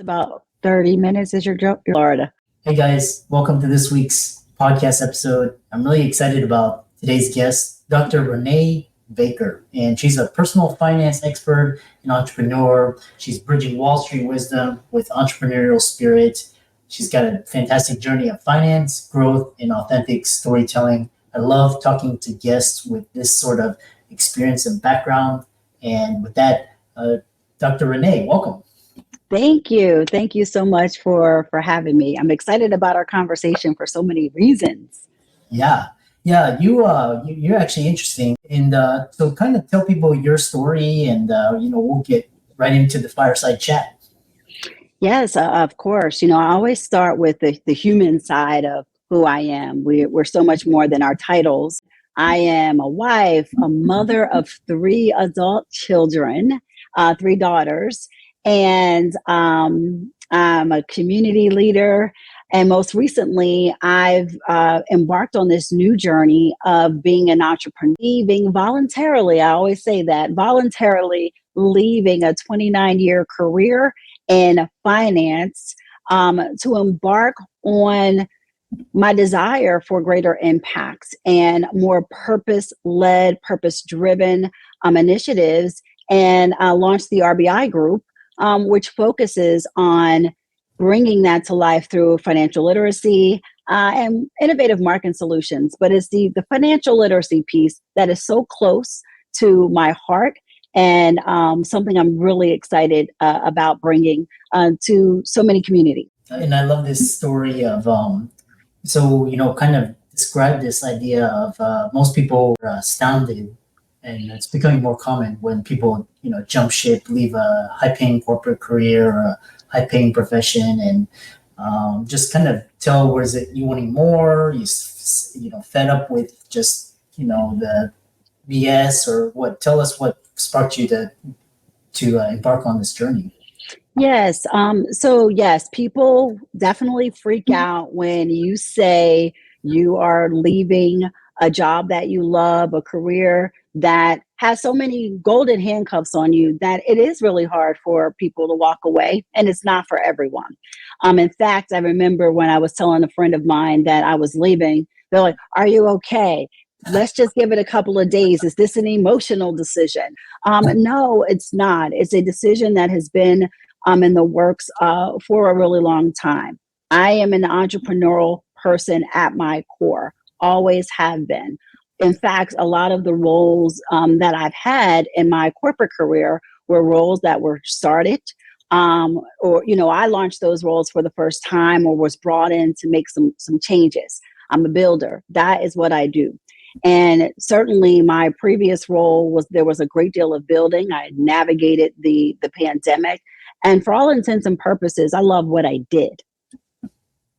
about 30 minutes is your joke. Florida. Hey guys, welcome to this week's podcast episode. I'm really excited about today's guest, Dr. Renée Baker, and she's a personal finance expert and entrepreneur. She's bridging Wall Street wisdom with entrepreneurial spirit. She's got a fantastic journey of finance, growth, and authentic storytelling. I love talking to guests with this sort of experience and background. And with that, Dr. Renée, welcome. Thank you. Thank you so much for having me. I'm excited about our conversation for so many reasons. Yeah, you're actually interesting, and so kind of tell people your story, and we'll get right into the fireside chat. Yes, of course. I always start with the human side of who I am. We're so much more than our titles. I am a wife, a mother of 3 adult children, 3 daughters, and I'm a community leader. And most recently, I've embarked on this new journey of being an entrepreneur, leaving voluntarily. I always say that, voluntarily leaving a 29-year career in finance to embark on my desire for greater impacts and more purpose-led, purpose-driven initiatives, and launched the RBI group, which focuses on bringing that to life through financial literacy and innovative marketing solutions. But it's the financial literacy piece that is so close to my heart, and something I'm really excited about bringing to so many communities. And I love this story of, kind of describe this idea of most people are astounded, and it's becoming more common when people, jump ship, leave a high-paying corporate career or a high-paying profession, and just kind of tell, was it you wanting more? You fed up with just the BS, or what? Tell us what sparked you to embark on this journey. Yes. So yes, people definitely freak out when you say you are leaving a job that you love, a career that has so many golden handcuffs on you that it is really hard for people to walk away, and it's not for everyone. In fact, I remember when I was telling a friend of mine that I was leaving, they're like, "Are you okay? Let's just give it a couple of days. Is this an emotional decision?" No, it's not. It's a decision that has been in the works for a really long time. I am an entrepreneurial person at my core, always have been. In fact, a lot of the roles that I've had in my corporate career were roles that were started, I launched those roles for the first time or was brought in to make some changes. I'm a builder. That is what I do. And certainly my previous role there was a great deal of building. I navigated the pandemic. And for all intents and purposes, I love what I did.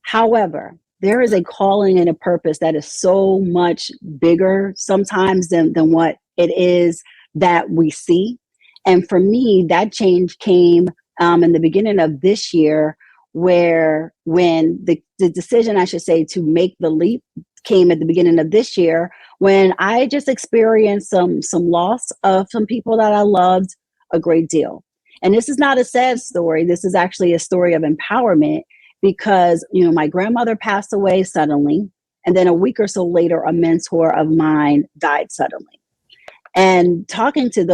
However, there is a calling and a purpose that is so much bigger sometimes than what it is that we see. And for me, that change came in the beginning of this year, when the decision, I should say, to make the leap came at the beginning of this year, when I just experienced some loss of some people that I loved a great deal. And this is not a sad story. This is actually a story of empowerment, because, my grandmother passed away suddenly. And then a week or so later, a mentor of mine died suddenly. And talking to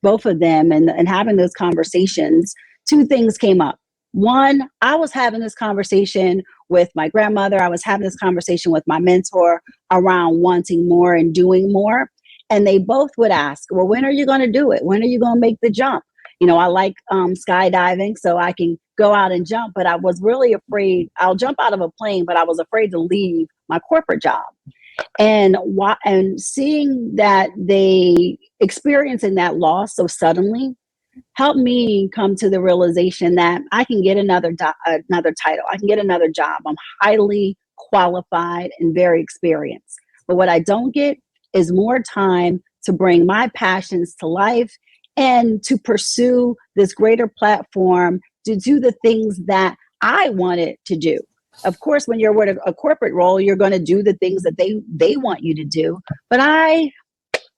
both of them and having those conversations, 2 things came up. One, I was having this conversation with my grandmother. I was having this conversation with my mentor around wanting more and doing more. And they both would ask, well, when are you going to do it? When are you going to make the jump? I like skydiving, so I can go out and jump, but I was really afraid. I'll jump out of a plane, but I was afraid to leave my corporate job. And seeing that they experiencing that loss so suddenly helped me come to the realization that I can get another title. I can get another job. I'm highly qualified and very experienced. But what I don't get is more time to bring my passions to life and to pursue this greater platform to do the things that I wanted to do. Of course, when you're with a corporate role, you're going to do the things that they want you to do. But I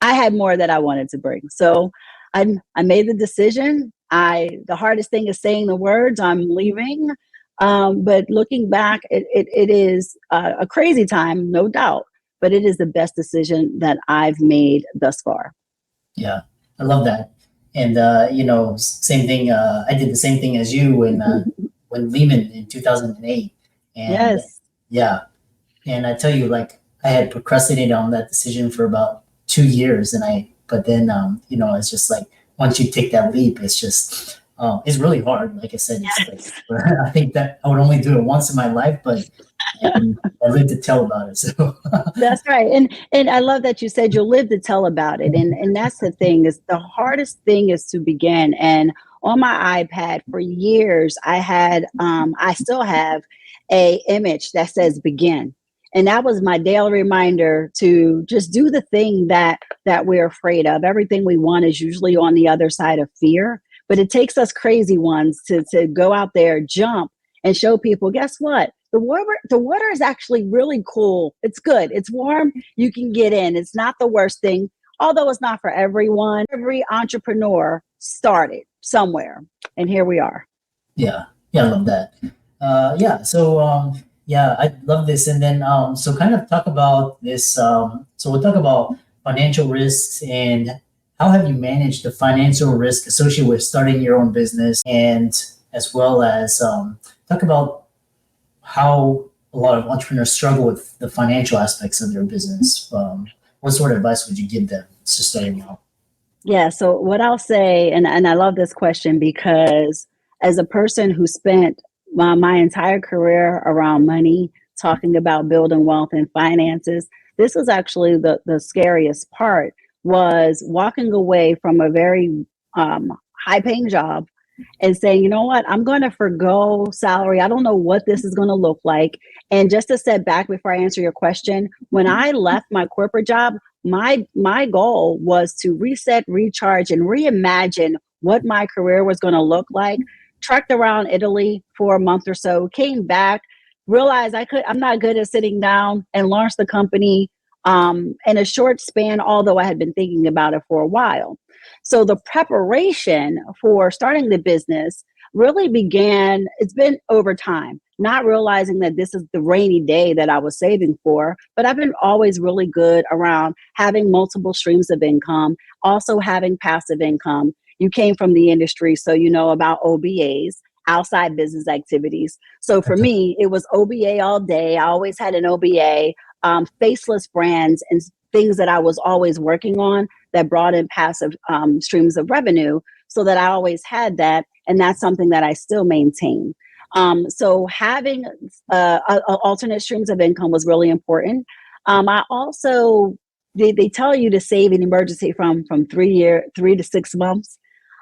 had more that I wanted to bring. So I made the decision. The hardest thing is saying the words, I'm leaving. But looking back, it is a crazy time, no doubt, but it is the best decision that I've made thus far. Yeah, I love that. And same thing. I did the same thing as you when Lehman in 2008. And Yes. yeah, and I tell you, like I had procrastinated on that decision for about 2 years, but then it's just like once you take that leap, it's just it's really hard. Like I said, it's Yes. like I think that I would only do it once in my life, but I live to tell about it. So That's right. And I love that you said you'll live to tell about it. And that's the thing, is the hardest thing is to begin. And on my iPad for years, I still have a image that says begin. And that was my daily reminder to just do the thing that we're afraid of. Everything we want is usually on the other side of fear. But it takes us crazy ones to go out there, jump, and show people, guess what? The water is actually really cool. It's good. It's warm. You can get in. It's not the worst thing, although it's not for everyone. Every entrepreneur started somewhere, and here we are. yeah, yeah, I love that. Yeah, so yeah, I love this. And then so kind of talk about this. So we'll talk about financial risks and how have you managed the financial risk associated with starting your own business, and as well as talk about how a lot of entrepreneurs struggle with the financial aspects of their business. What sort of advice would you give them to starting out? Yeah. So what I'll say, and I love this question because as a person who spent my entire career around money, talking about building wealth and finances, this was actually the scariest part, was walking away from a very high paying job and saying, you know what, I'm going to forgo salary. I don't know what this is going to look like. And just to step back before I answer your question, when I left my corporate job, my goal was to reset, recharge, and reimagine what my career was going to look like. Trekked around Italy for a month or so, came back, realized I'm not good at sitting down, and launched the company in a short span, although I had been thinking about it for a while. So the preparation for starting the business really began, it's been over time, not realizing that this is the rainy day that I was saving for, but I've been always really good around having multiple streams of income, also having passive income. You came from the industry, so you know about OBAs, outside business activities. So for me, it was OBA all day. I always had an OBA, faceless brands and things that I was always working on that brought in passive streams of revenue, so that I always had that. And that's something that I still maintain. So having alternate streams of income was really important. I also, they tell you to save an emergency from 3 to 6 months.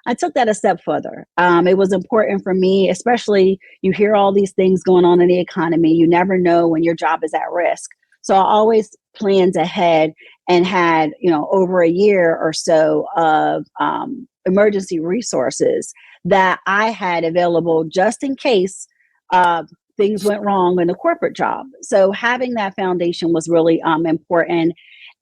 I took that a step further. It was important for me, especially you hear all these things going on in the economy. You never know when your job is at risk. So I always planned ahead and had, over a year or so of emergency resources that I had available just in case things went wrong in the corporate job. So having that foundation was really important.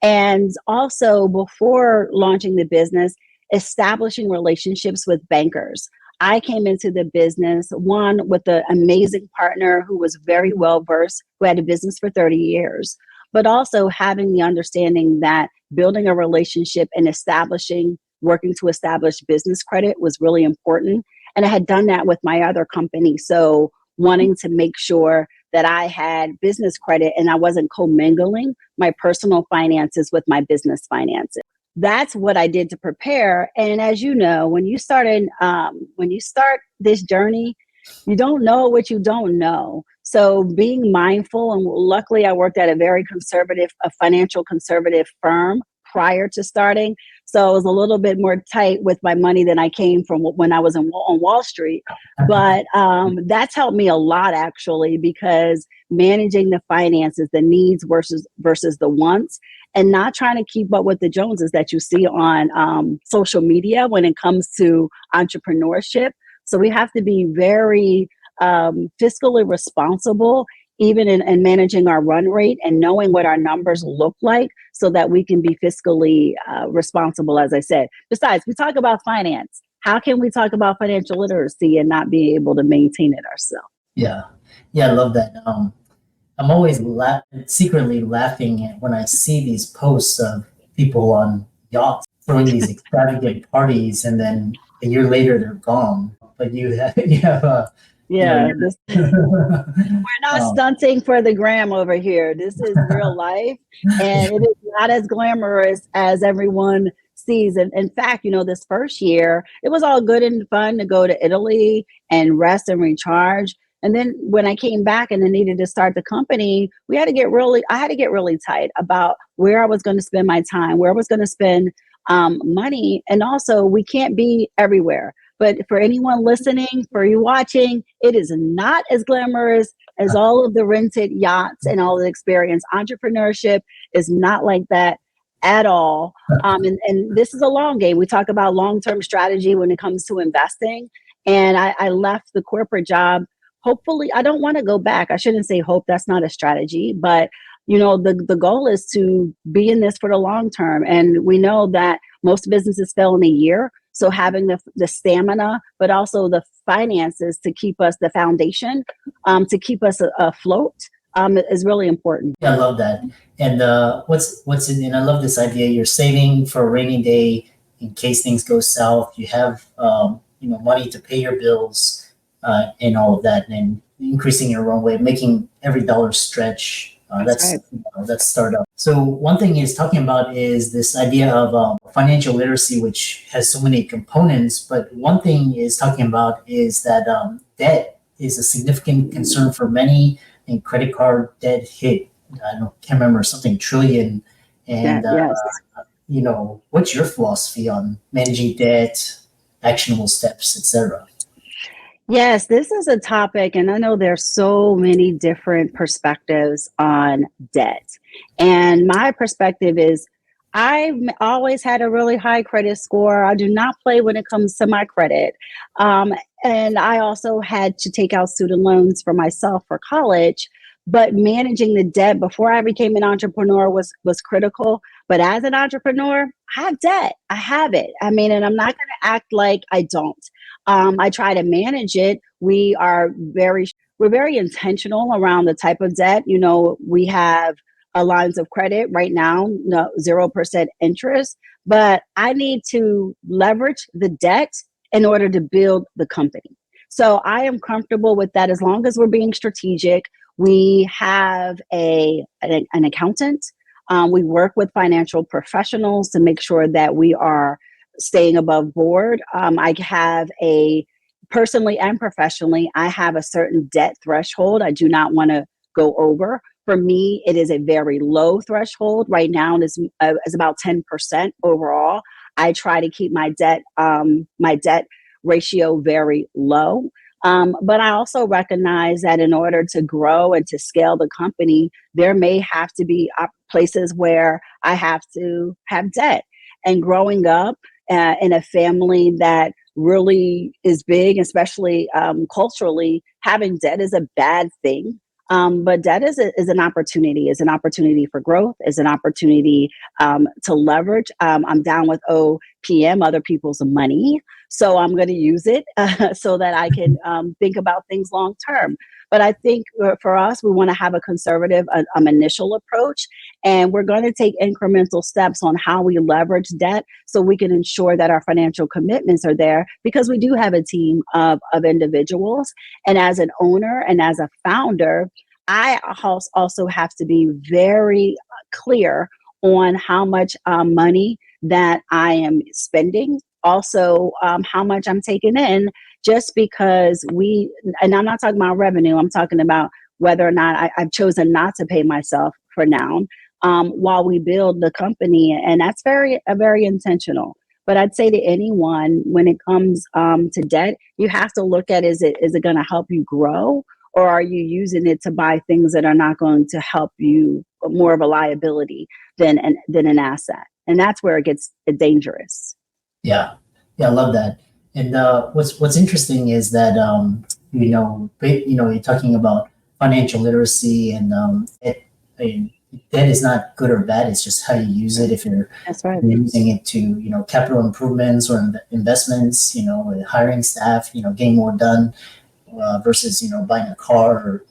And also, before launching the business, establishing relationships with bankers. I came into the business, one, with an amazing partner who was very well versed, who had a business for 30 years, but also having the understanding that building a relationship and working to establish business credit was really important. And I had done that with my other company. So wanting to make sure that I had business credit and I wasn't commingling my personal finances with my business finances. That's what I did to prepare. And as you know, when you start this journey, you don't know what you don't know. So being mindful, and luckily I worked at a financial conservative firm prior to starting. So I was a little bit more tight with my money than I came from when I was on Wall Street. But that's helped me a lot, actually, because managing the finances, the needs versus the wants, and not trying to keep up with the Joneses that you see on social media when it comes to entrepreneurship. So we have to be very fiscally responsible, even in managing our run rate and knowing what our numbers look like so that we can be fiscally responsible, as I said. Besides, we talk about finance. how can we talk about financial literacy and not be able to maintain it ourselves? Yeah, yeah, I love that. I'm always secretly laughing when I see these posts of people on yachts throwing these extravagant parties, and then a year later they're gone. But you have Yeah, we're not um, stunting for the gram over here. This is real life, and it is not as glamorous as everyone sees. And in fact, this first year, it was all good and fun to go to Italy and rest and recharge. And then when I came back and I needed to start the company, I had to get really tight about where I was going to spend my time, where I was going to spend money. And also, we can't be everywhere. But for anyone listening, for you watching, it is not as glamorous as all of the rented yachts and all the experience. Entrepreneurship is not like that at all. And this is a long game. We talk about long-term strategy when it comes to investing. And I left the corporate job. Hopefully, I don't want to go back. I shouldn't say hope. That's not a strategy. But the goal is to be in this for the long term. And we know that most businesses fail in a year. So having the stamina, but also the finances to keep us the foundation, to keep us afloat, is really important. yeah, I love that. And and I love this idea. You're saving for a rainy day in case things go south. You have money to pay your bills, and all of that, and increasing your runway, making every dollar stretch. That's right. That's startup. So one thing is talking about is this idea of financial literacy, which has so many components. But one thing is talking about is that debt is a significant concern for many, and credit card debt hit, can't remember, something trillion. And what's your philosophy on managing debt, actionable steps, etc.? Yes, this is a topic, and I know there's so many different perspectives on debt. And my perspective is I've always had a really high credit score. I do not play when it comes to my credit. And I also had to take out student loans for myself for college. But managing the debt before I became an entrepreneur was critical. But as an entrepreneur, I have debt. I have it. I mean, and I'm not going to act like I don't. I try to manage it. We're very intentional around the type of debt. We have lines of credit right now, no 0% interest, but I need to leverage the debt in order to build the company. So I am comfortable with that as long as we're being strategic. We have an accountant. We work with financial professionals to make sure that we are staying above board. I have personally and professionally, I have a certain debt threshold I do not want to go over. For me, it is a very low threshold. Right now, it is about 10% overall. I try to keep my debt ratio very low. But I also recognize that in order to grow and to scale the company, there may have to be places where I have to have debt. And growing up in a family that really is big, especially culturally, having debt is a bad thing. But debt is an opportunity for growth, is an opportunity to leverage. I'm down with OPM, other people's money. So I'm going to use it so that I can think about things long term. But I think for us, we want to have a conservative initial approach, and we're going to take incremental steps on how we leverage debt so we can ensure that our financial commitments are there, because we do have a team of individuals. And as an owner and as a founder, I also have to be very clear on how much money that I am spending, also how much I'm taking in, just because and I'm not talking about revenue, I'm talking about whether or not I've chosen not to pay myself for now while we build the company. And that's very intentional. But I'd say to anyone, when it comes to debt, you have to look at, is it going to help you grow? Or are you using it to buy things that are not going to help you, more of a liability than an asset? And that's where it gets dangerous. Yeah, I love that. And what's interesting is that you're talking about financial literacy and debt is not good or bad. It's just how you use it. If you're That's right. using it to, capital improvements or investments, hiring staff, getting more done, versus, buying a car or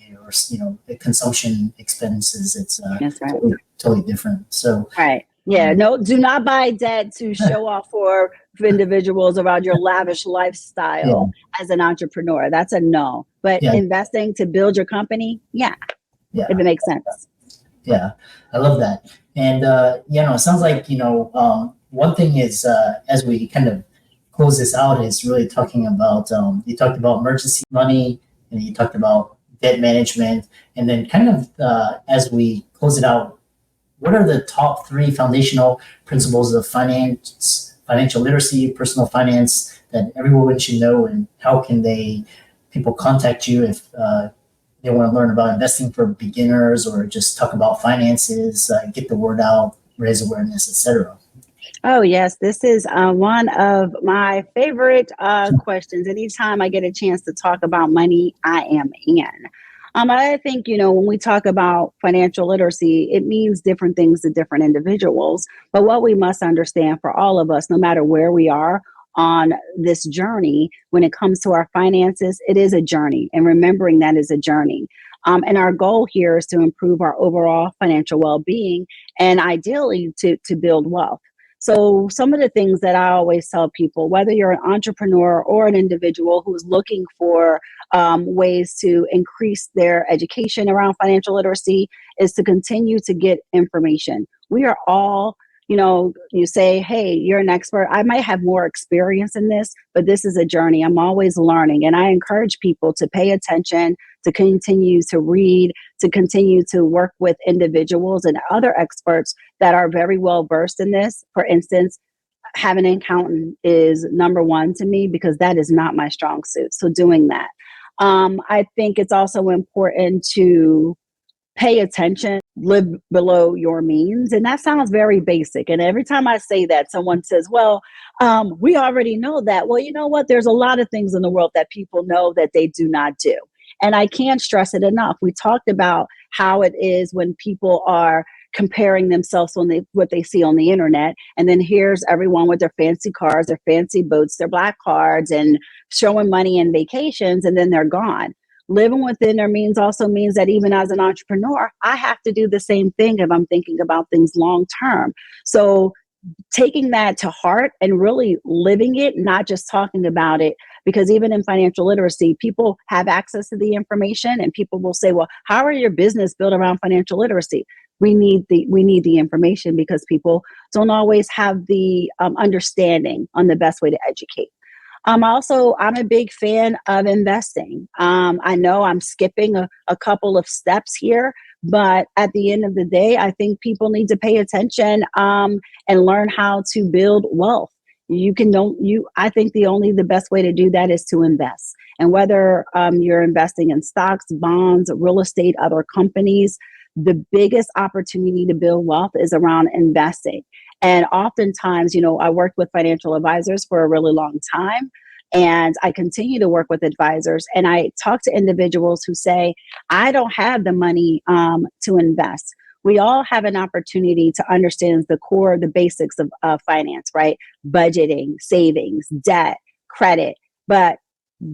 consumption expenses. It's That's right. totally different. So, Right. Yeah. No, do not buy debt to show off for individuals around your lavish yeah, lifestyle as an entrepreneur. That's a no. But yeah, investing to build your company, yeah, if yeah. it makes sense. Yeah, I love that. And it sounds like one thing is as we kind of close this out is really talking about you talked about emergency money and you talked about debt management, and then kind of as we close it out, what are the top three foundational principles of financial literacy, personal finance that everyone should know, and how can people contact you if they want to learn about investing for beginners or just talk about finances, get the word out, raise awareness, etc. Oh, yes. This is one of my favorite questions. Anytime I get a chance to talk about money, I am in. I think, when we talk about financial literacy, it means different things to different individuals. But what we must understand for all of us, no matter where we are on this journey, when it comes to our finances, it is a journey. And remembering that is a journey. And our goal here is to improve our overall financial well being and ideally to build wealth. So, some of the things that I always tell people, whether you're an entrepreneur or an individual who's looking for ways to increase their education around financial literacy, is to continue to get information. We are all, you say, hey, you're an expert. I might have more experience in this, but this is a journey. I'm always learning. And I encourage people to pay attention, to continue to read, to continue to work with individuals and other experts that are very well versed in this. For instance, having an accountant is number one to me because that is not my strong suit. So doing that. I think it's also important to pay attention, live below your means. And that sounds very basic. And every time I say that, someone says, well, we already know that. Well, you know what? There's a lot of things in the world that people know that they do not do. And I can't stress it enough. We talked about how it is when people are comparing themselves on what they see on the internet. And then here's everyone with their fancy cars, their fancy boats, their black cards, and showing money and vacations, and then they're gone. Living within their means also means that even as an entrepreneur, I have to do the same thing if I'm thinking about things long term. So taking that to heart and really living it, not just talking about it, because even in financial literacy, people have access to the information and people will say, well, how are your business built around financial literacy? We need the information because people don't always have the understanding on the best way to educate. I'm a big fan of investing. I know I'm skipping a couple of steps here, but at the end of the day, I think people need to pay attention and learn how to build wealth. I think the best way to do that is to invest. And whether you're investing in stocks, bonds, real estate, other companies, the biggest opportunity to build wealth is around investing. And oftentimes, I worked with financial advisors for a really long time. And I continue to work with advisors. And I talk to individuals who say, I don't have the money to invest. We all have an opportunity to understand the basics of finance, right? Budgeting, savings, debt, credit. But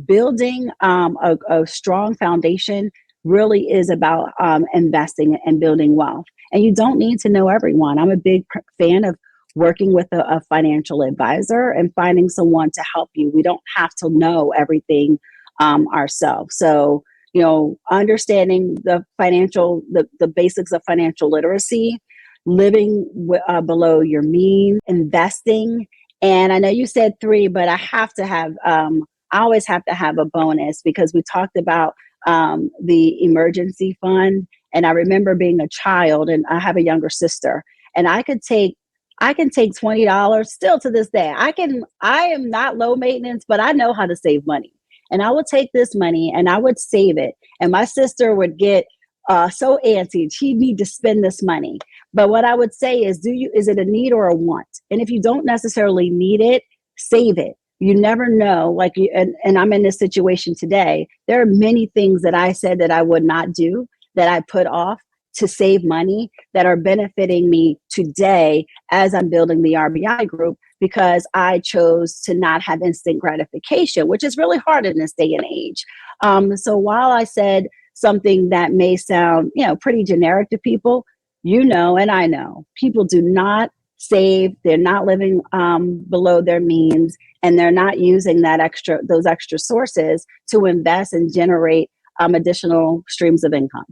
building a strong foundation really is about investing and building wealth. And you don't need to know everyone. I'm a big fan of working with a financial advisor and finding someone to help you. We don't have to know everything ourselves. So, understanding the basics of financial literacy, living below your means, investing. And I know you said three, but I always have to have a bonus because we talked about the emergency fund. And I remember being a child, and I have a younger sister, and I can take $20 still to this day. I am not low maintenance, but I know how to save money. And I would take this money and I would save it. And my sister would get so antsy. She'd need to spend this money. But what I would say is, is it a need or a want? And if you don't necessarily need it, save it. You never know. And I'm in this situation today. There are many things that I said that I would not do that I put off. to save money that are benefiting me today as I'm building the RBI group, because I chose to not have instant gratification, which is really hard in this day and age. So while I said something that may sound, pretty generic to people, and I know people do not save. They're not living below their means, and they're not using those extra sources to invest and generate additional streams of income.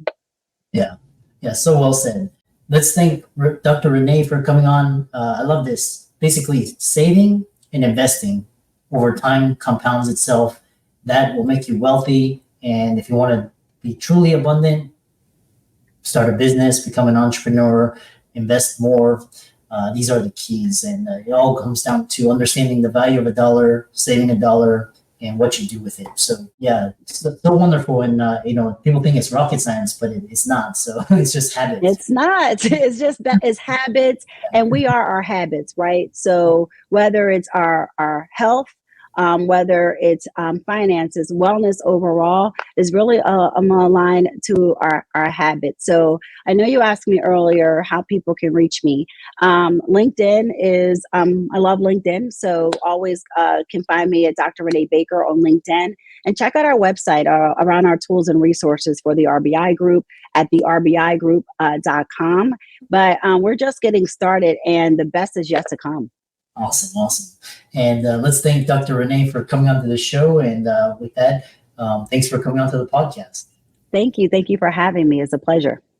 Yeah. Yeah. So well said. Let's thank Dr. Renée for coming on. I love this. Basically, saving and investing over time compounds itself. That will make you wealthy. And if you want to be truly abundant, start a business, become an entrepreneur, invest more. These are the keys. And it all comes down to understanding the value of a dollar, saving a dollar, and what you do with it. So yeah, it's so wonderful. And people think it's rocket science, but it's not. So it's just habits. It's not. It's just that it's habits, and we are our habits, right? So whether it's our health, whether it's finances, wellness overall is really aligned to our habits. So I know you asked me earlier how people can reach me. LinkedIn is, I love LinkedIn. So always can find me at Dr. Renée Baker on LinkedIn, and check out our website around our tools and resources for the RBI group at therbigroup.com. But we're just getting started, and the best is yet to come. Awesome. And let's thank Dr. Renée for coming onto the show. And with that, thanks for coming onto the podcast. Thank you. Thank you for having me. It's a pleasure.